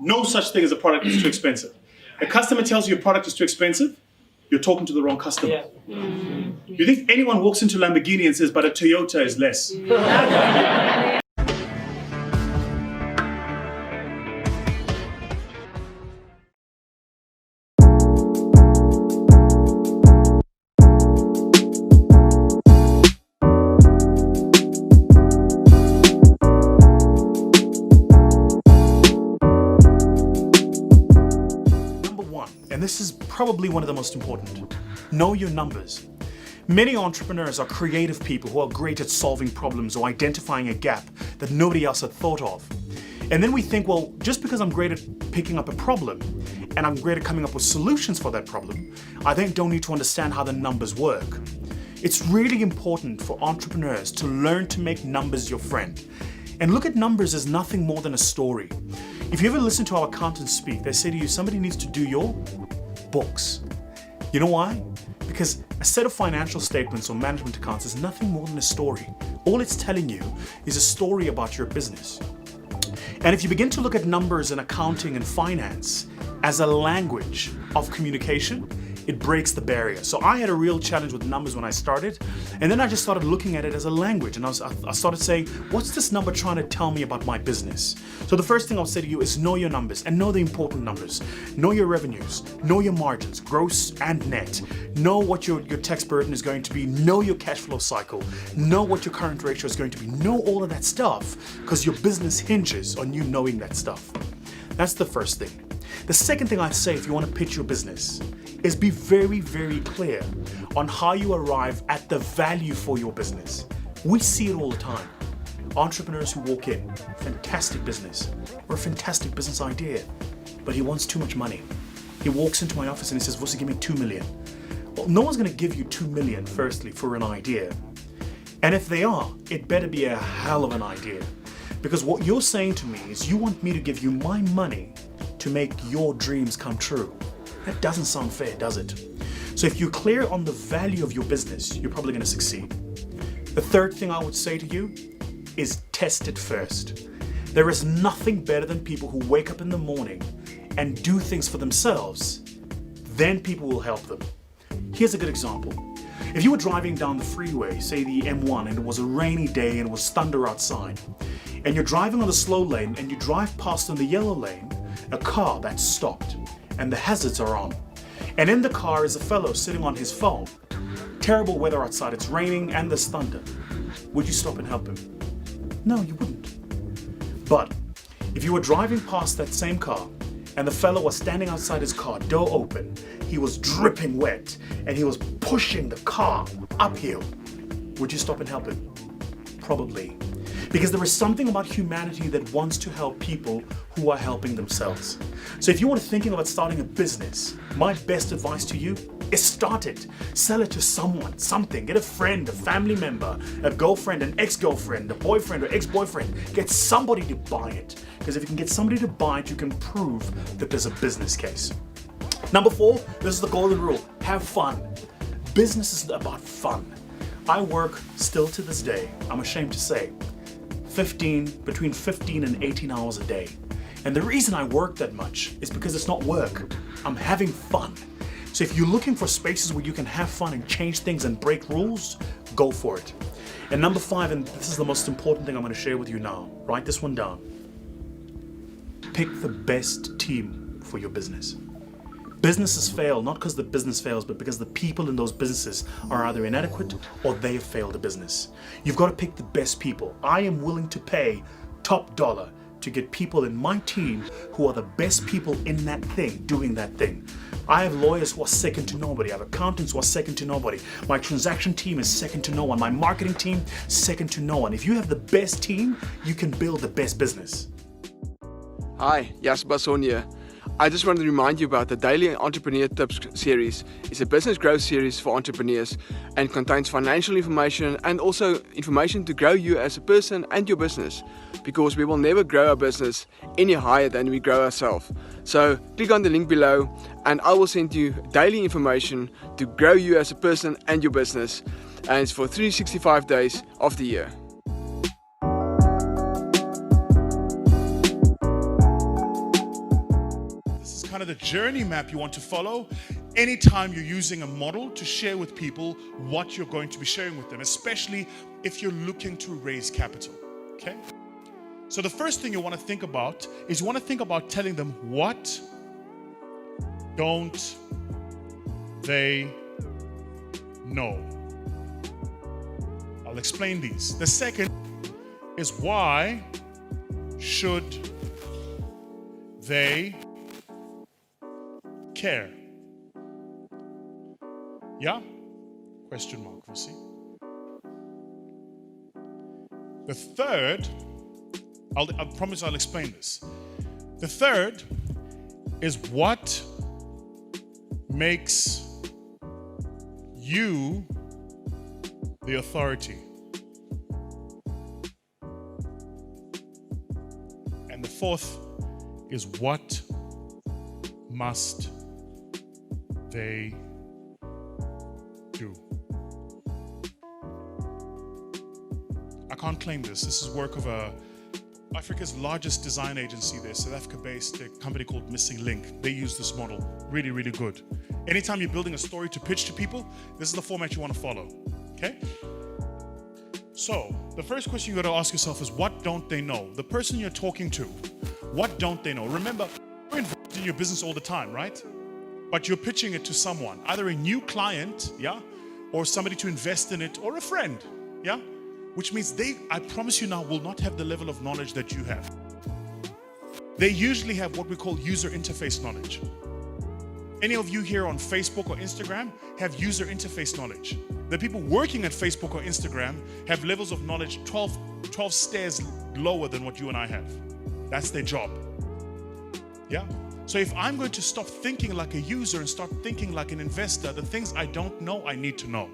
No such thing as a product that's too expensive. A customer tells you your product is too expensive, you're talking to the wrong customer. You think anyone walks into Lamborghini and says, but a Toyota is less? And this is probably one of the most important. Know your numbers. Many entrepreneurs are creative people who are great at solving problems or identifying a gap that nobody else had thought of. And then we think, well, just because I'm great at picking up a problem and I'm great at coming up with solutions for that problem, I then don't need to understand how the numbers work. It's really important for entrepreneurs to learn to make numbers your friend. And look at numbers as nothing more than a story. If you ever listen to our accountants speak, they say to you, somebody needs to do your books. You know why? Because a set of financial statements or management accounts is nothing more than a story. All it's telling you is a story about your business. And if you begin to look at numbers and accounting and finance as a language of communication, it breaks the barrier. So I had a real challenge with numbers when I started, and then I just started looking at it as a language, and I started saying, what's this number trying to tell me about my business? So the first thing I'll say to you is know your numbers, and know the important numbers. Know your revenues, know your margins, gross and net. Know what your tax burden is going to be, know your cash flow cycle, know what your current ratio is going to be, know all of that stuff, because your business hinges on you knowing that stuff. That's the first thing. The second thing I'd say if you want to pitch your business is be very, very clear on how you arrive at the value for your business. We see it all the time. Entrepreneurs who walk in, fantastic business, or a fantastic business idea, but he wants too much money. He walks into my office and he says, Vusi, give me 2 million. Well, no one's going to give you 2 million, firstly, for an idea. And if they are, it better be a hell of an idea. Because what you're saying to me is you want me to give you my money to make your dreams come true. That doesn't sound fair, does it? So if you're clear on the value of your business, you're probably going to succeed. The third thing I would say to you is test it first. There is nothing better than people who wake up in the morning and do things for themselves. Then people will help them. Here's a good example. If you were driving down the freeway, say the M1, and it was a rainy day and it was thunder outside, and you're driving on the slow lane and you drive past on the yellow lane a car that's stopped and the hazards are on. And in the car is a fellow sitting on his phone. Terrible weather outside, it's raining and there's thunder. Would you stop and help him? No, you wouldn't. But if you were driving past that same car and the fellow was standing outside his car, door open, he was dripping wet and he was pushing the car uphill, would you stop and help him? Probably. Because there is something about humanity that wants to help people who are helping themselves. So if you are thinking about starting a business, my best advice to you is start it. Sell it to someone, something. Get a friend, a family member, a girlfriend, an ex-girlfriend, a boyfriend or ex-boyfriend. Get somebody to buy it. Because if you can get somebody to buy it, you can prove that there's a business case. Number 4, this is the golden rule. Have fun. Business is about fun. I work still to this day, I'm ashamed to say, between 15 and 18 hours a day. And the reason I work that much is because it's not work. I'm having fun. So if you're looking for spaces where you can have fun and change things and break rules, go for it. And number 5, and this is the most important thing I'm going to share with you now, write this one down. Pick the best team for your business. Businesses fail not because the business fails, but because the people in those businesses are either inadequate or they have failed the business. You've got to pick the best people. I am willing to pay top dollar to get people in my team who are the best people in that thing, doing that thing. I have lawyers who are second to nobody. I have accountants who are second to nobody. My transaction team is second to no one. My marketing team, second to no one. If you have the best team, you can build the best business. Hi, Jasper Basson here. I just wanted to remind you about the Daily Entrepreneur Tips series. It's a business growth series for entrepreneurs and contains financial information and also information to grow you as a person and your business, because we will never grow our business any higher than we grow ourselves. So click on the link below and I will send you daily information to grow you as a person and your business, and it's for 365 days of the year. kind of the journey map you want to follow anytime you're using a model to share with people what you're going to be sharing with them, especially if you're looking to raise capital, okay? So the first thing you want to think about is you want to think about telling them what don't they know. I'll explain these. The second is why should they care? Yeah? Question mark, we'll see. The third, I promise I'll explain this. The third is what makes you the authority. And the fourth is what must they do? I can't claim this. This is work of Africa's largest design agency. They're South Africa-based, a company called Missing Link. They use this model. Really, really good. Anytime you're building a story to pitch to people, this is the format you want to follow. Okay? So, the first question you got to ask yourself is, what don't they know? The person you're talking to, what don't they know? Remember, you're involved in your business all the time, right? But you're pitching it to someone, either a new client, yeah, or somebody to invest in it, or a friend, yeah? Which means they, I promise you now, will not have the level of knowledge that you have. They usually have what we call user interface knowledge. Any of you here on Facebook or Instagram have user interface knowledge. The people working at Facebook or Instagram have levels of knowledge 12 stairs lower than what you and I have. That's their job. Yeah? So if I'm going to stop thinking like a user and start thinking like an investor, the things I don't know, I need to know.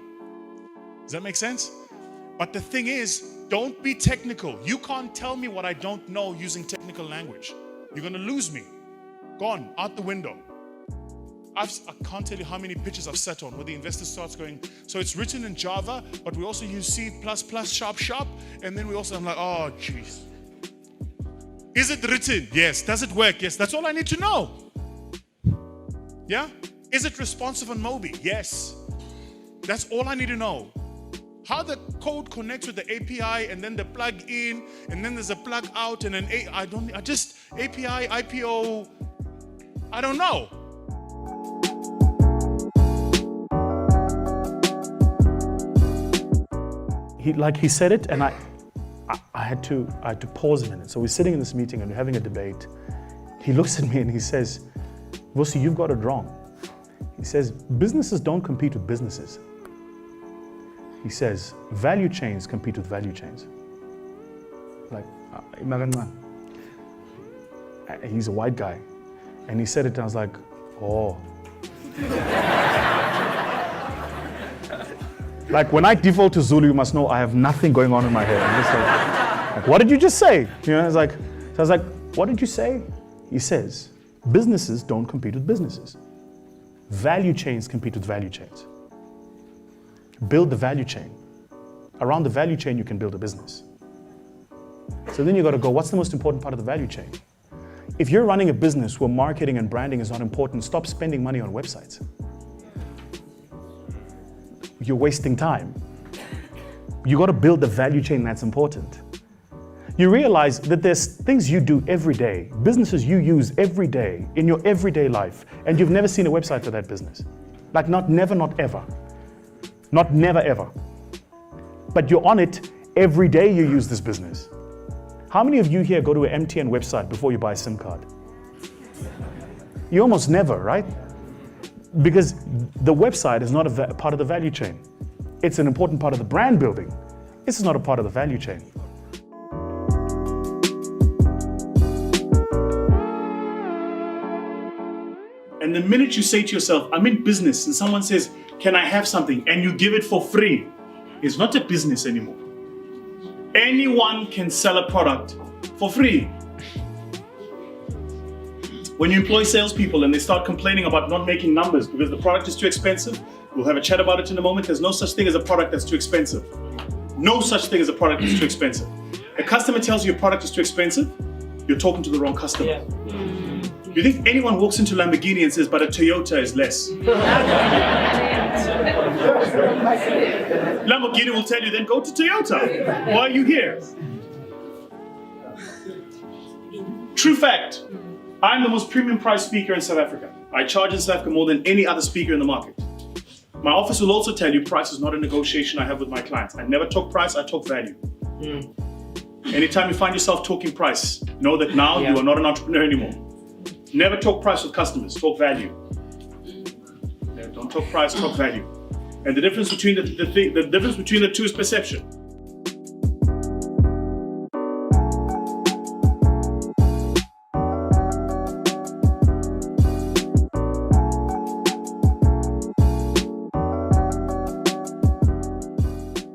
Does that make sense? But the thing is, don't be technical. You can't tell me what I don't know using technical language. You're going to lose me. Gone, out the window. I can't tell you how many pitches I've sat on where the investor starts going, so it's written in Java, but we also use C++, sharp, and then we also, I'm like, oh, jeez. Is it written? Yes. Does it work? Yes. That's all I need to know. Yeah? Is it responsive on Mobi? Yes. That's all I need to know. How the code connects with the API and then the plug in, and then there's a plug out, and an API, IPO, I don't know. He said it, and I had to pause a minute. So we're sitting in this meeting and we're having a debate. He looks at me and he says, "Vusi, you've got it wrong." He says, "Businesses don't compete with businesses." He says, "Value chains compete with value chains." Like, he's a white guy, and he said it, and I was like, "Oh." Like, when I default to Zulu, you must know I have nothing going on in my head. I'm just like, what did you just say? You know, it's like, so I was like, what did you say? He says, businesses don't compete with businesses. Value chains compete with value chains. Build the value chain. Around the value chain, you can build a business. So then you got to go, what's the most important part of the value chain? If you're running a business where marketing and branding is not important, stop spending money on websites. You're wasting time. You got to build the value chain that's important. You realize that there's things you do every day, businesses you use every day in your everyday life, and you've never seen a website for that business. Like not never, not ever. Not never, ever. But you're on it every day you use this business. How many of you here go to an MTN website before you buy a SIM card? You almost never, right? Because the website is not a part of the value chain. It's an important part of the brand building. This is not a part of the value chain. And the minute you say to yourself, I'm in business, and someone says, can I have something? And you give it for free, it's not a business anymore. Anyone can sell a product for free. When you employ salespeople and they start complaining about not making numbers because the product is too expensive, we'll have a chat about it in a moment. There's no such thing as a product that's too expensive. No such thing as a product that's too expensive. A customer tells you your product is too expensive, you're talking to the wrong customer. You think anyone walks into Lamborghini and says, but a Toyota is less? Lamborghini will tell you, then go to Toyota. Why are you here? True fact, I'm the most premium price speaker in South Africa. I charge in South Africa more than any other speaker in the market. My office will also tell you price is not a negotiation I have with my clients. I never talk price, I talk value. Anytime you find yourself talking price, know that now you are not an entrepreneur anymore. Never talk price with customers, talk value. Don't talk price, talk value. And the difference between the difference between the two is perception.